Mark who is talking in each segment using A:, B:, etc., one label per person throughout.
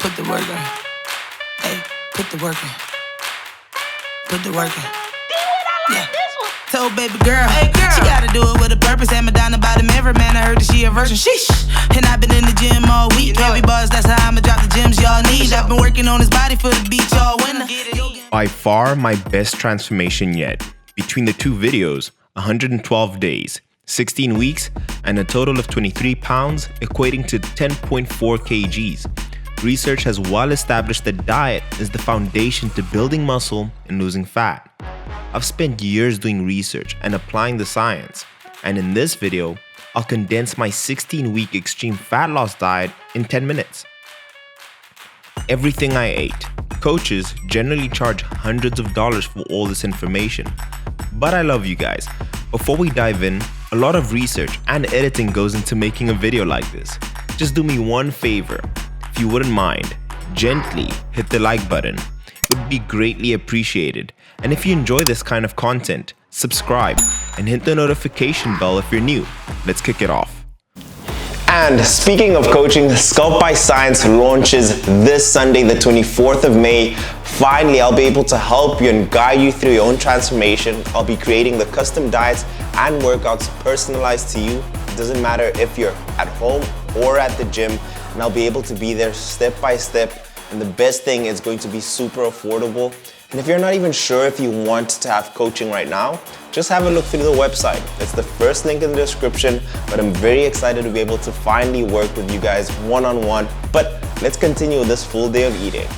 A: Put the work in. Hey, put the work in. Put the work in. Yeah. Told baby girl, hey girl, she gotta do it with a purpose. And Madonna by the mirror, man, I heard that she a virgin. Sheesh. And I've been in the gym all week. Heavy bars, that's how I'ma drop the gyms y'all need. I've been working on his body for the beach all winter.
B: By far my best transformation yet. Between the two videos, 112 days, 16 weeks, and a total of 23 pounds, equating to 10.4 kgs. Research has well established that diet is the foundation to building muscle and losing fat. I've spent years doing research and applying the science, and in this video, I'll condense my 16-week extreme fat loss diet in 10 minutes. Everything I ate. Coaches generally charge hundreds of dollars for all this information, but I love you guys. Before we dive in, a lot of research and editing goes into making a video like this. Just do me one favor. If you wouldn't mind, gently hit the like button. It would be greatly appreciated. And if you enjoy this kind of content, subscribe and hit the notification bell if you're new. Let's kick it off.
C: And speaking of coaching, Sculpt by Science launches this Sunday, the 24th of May. Finally, I'll be able to help you and guide you through your own transformation. I'll be creating the custom diets and workouts personalized to you. It doesn't matter if you're at home or at the gym, and I'll be able to be there step by step. And the best thing is going to be super affordable. And if you're not even sure if you want to have coaching right now, just have a look through the website. It's the first link in the description, but I'm very excited to be able to finally work with you guys one-on-one. But let's continue this full day of eating.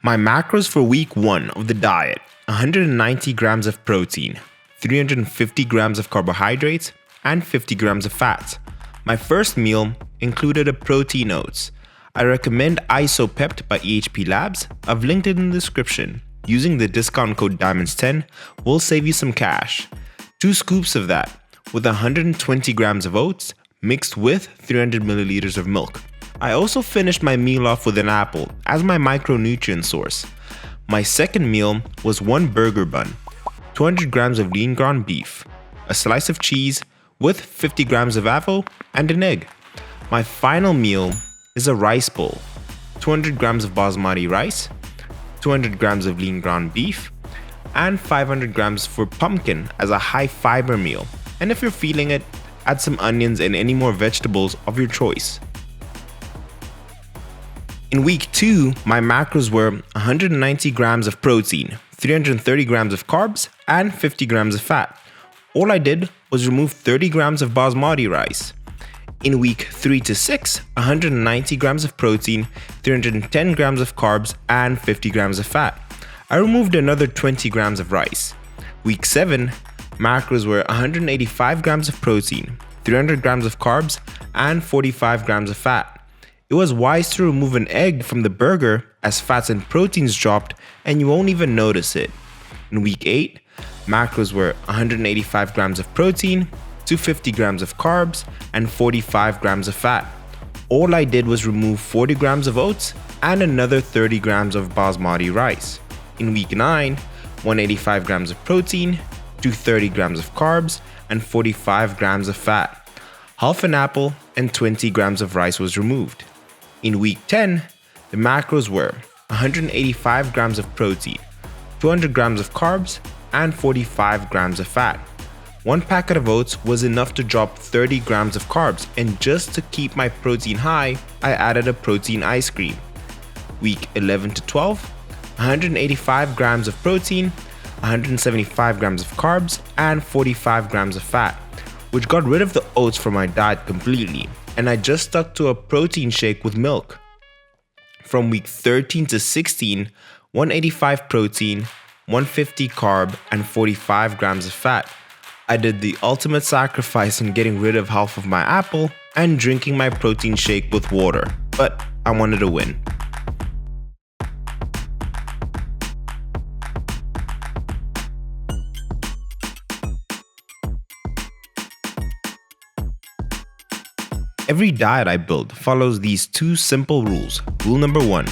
B: My macros for week 1 of the diet: 190 grams of protein, 350 grams of carbohydrates, and 50 grams of fat. My first meal included a protein oats. I recommend Isopept by EHP Labs. I've linked it in the description. Using the discount code DIAMONDS10 will save you some cash. 2 scoops of that with 120 grams of oats mixed with 300 milliliters of milk. I also finished my meal off with an apple as my micronutrient source. My second meal was 1 burger bun, 200 grams of lean ground beef, a slice of cheese with 50 grams of avo, and an egg. My final meal is a rice bowl, 200 grams of basmati rice, 200 grams of lean ground beef, and 500 grams for pumpkin as a high fiber meal. And if you're feeling it, add some onions and any more vegetables of your choice. In week 2, my macros were 190 grams of protein, 330 grams of carbs, and 50 grams of fat. All I did was remove 30 grams of basmati rice. In week 3 to 6, 190 grams of protein, 310 grams of carbs, and 50 grams of fat. I removed another 20 grams of rice. Week 7, macros were 185 grams of protein, 300 grams of carbs, and 45 grams of fat. It was wise to remove an egg from the burger as fats and proteins dropped and you won't even notice it. In week 8, macros were 185 grams of protein, 250 grams of carbs, and 45 grams of fat. All I did was remove 40 grams of oats and another 30 grams of basmati rice. In week 9, 185 grams of protein, 230 grams of carbs, and 45 grams of fat. Half an apple and 20 grams of rice was removed. In week 10, the macros were 185 grams of protein, 200 grams of carbs, and 45 grams of fat. 1 packet of oats was enough to drop 30 grams of carbs, and just to keep my protein high, I added a protein ice cream. Week 11 to 12, 185 grams of protein, 175 grams of carbs, and 45 grams of fat, which got rid of the oats from my diet completely, and I just stuck to a protein shake with milk. From week 13 to 16, 185 protein, 150 carb, and 45 grams of fat. I did the ultimate sacrifice in getting rid of half of my apple and drinking my protein shake with water, but I wanted to win. Every diet I build follows these 2 simple rules. Rule number 1,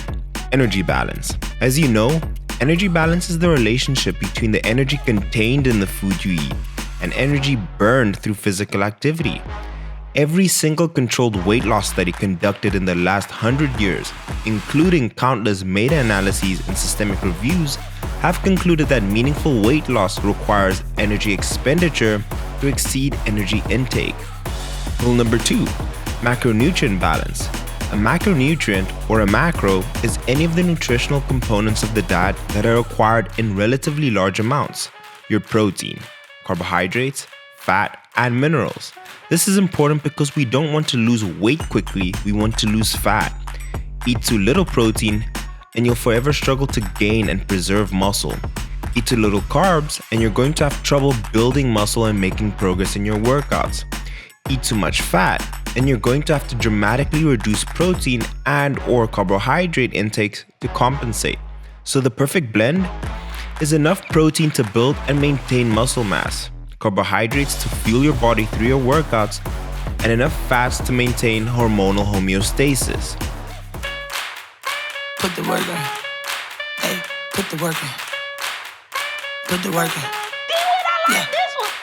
B: energy balance. As you know, energy balance is the relationship between the energy contained in the food you eat and energy burned through physical activity. Every single controlled weight loss study conducted in the last 100 years including countless meta-analyses and systemic reviews, have concluded that meaningful weight loss requires energy expenditure to exceed energy intake. Rule number 2, macronutrient balance. A macronutrient, or a macro, is any of the nutritional components of the diet that are required in relatively large amounts. Your protein, carbohydrates, fat, and minerals. This is important because we don't want to lose weight quickly, we want to lose fat. Eat too little protein and you'll forever struggle to gain and preserve muscle. Eat too little carbs and you're going to have trouble building muscle and making progress in your workouts. Eat too much fat and you're going to have to dramatically reduce protein and or carbohydrate intakes to compensate. So the perfect blend is enough protein to build and maintain muscle mass, carbohydrates to fuel your body through your workouts, and enough fats to maintain hormonal homeostasis.
A: Put the work in. Hey, put the work in. Put the work in. Yeah.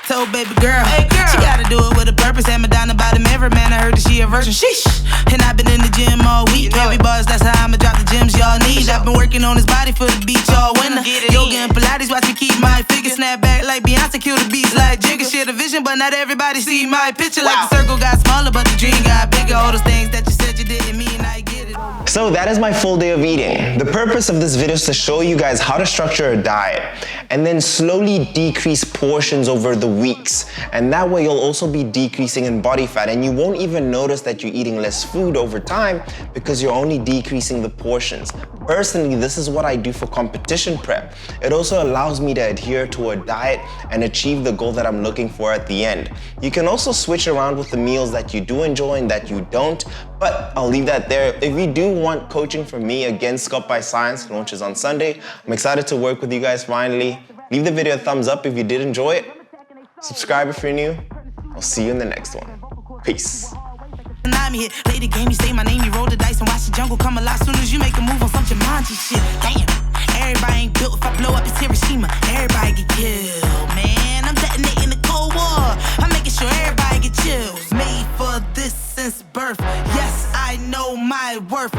A: Told baby girl, hey girl, she gotta do it with a purpose. And Madonna by the mirror, man, I heard that she a virgin. Sheesh. And I've been in the gym all week. Heavy bars, that's how I'ma drop the gyms y'all need. I've been working on this body for the beach all winter. Yoga and Pilates, watch me keep my figure. Snap back like Beyonce, kill the beats like Jigga. Share the vision, but not everybody see my picture. Like the circle got smaller, but the dream got bigger. All those things that you said you didn't mean, I get it.
C: So that is my full day of eating. The purpose of this video is to show you guys how to structure a diet and then slowly decrease portions over the weeks. And that way you'll also be decreasing in body fat and you won't even notice that you're eating less food over time because you're only decreasing the portions. Personally, this is what I do for competition prep. It also allows me to adhere to a diet and achieve the goal that I'm looking for at the end. You can also switch around with the meals that you do enjoy and that you don't, but I'll leave that there. If you do want coaching from me, again, Sculpt by Science launches on Sunday. I'm excited to work with you guys finally. Leave the video a thumbs up if you did enjoy it. Subscribe if you're new. I'll see you in the next one. Peace.
A: Play the game, you say my name, you roll the dice and watch the jungle come alive. Soon as you make a move on some Jumanji shit. Damn, everybody ain't built. If I blow up, it's Hiroshima. Everybody get killed, man. I'm detonating the Cold War. I'm making sure everybody get chills. Made for this since birth. Yes, I know my worth.